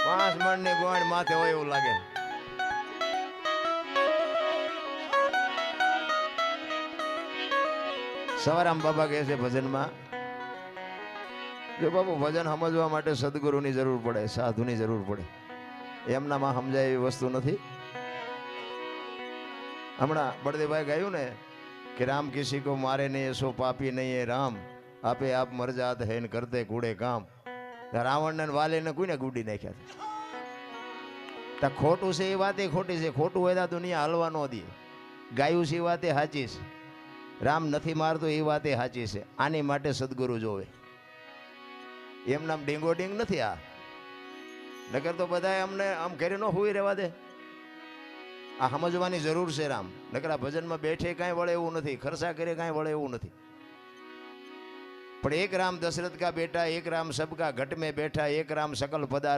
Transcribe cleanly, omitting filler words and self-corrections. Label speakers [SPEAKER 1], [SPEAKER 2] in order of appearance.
[SPEAKER 1] 5 મણની ગોળ માથે હોય એવું લાગે. સવારામ બાબા કહે છે ભજનમાં કે બાપુ ભજન સમજવા માટે સદગુરુની જરૂર પડે, સાધુની જરૂર પડે. એમનામાં સમજાય એવી વસ્તુ નથી. હમણાં બળદેવભાઈ ગાયું ને કે રામ કિસી કો મારે નહીં એસો પાપી નહીં એ રામ, આપે આપ મર જાત હે ને કરતે કૂડે કામ. રાવણને વાલીને કોઈને ગુડી નાખ્યા હતા. ખોટું છે એ વાત એ ખોટી છે. ખોટું હોય તો દુનિયા હાલવા ન દે. ગાયું છે એ વાત એ સાચી છે. રામ નથી મારતો એ વાત એ સાચી છે. આની માટે સદગુરુ જોવે. એમ નામ ડીંગો ડીંગ નથી આ. નકર તો બધા અમને આમ ઘરે ન હોઈ રહેવા દે. આ સમજવાની જરૂર છે રામ. નકર આ ભજનમાં બેઠે કાંઈ વળે એવું નથી, ખર્ચા કરે કાંઈ વળે એવું નથી. પણ એક રામ દશરથ કા બેટા, એક રામ સબકા ઘટ में बैठा, एक राम सकल पदार्थ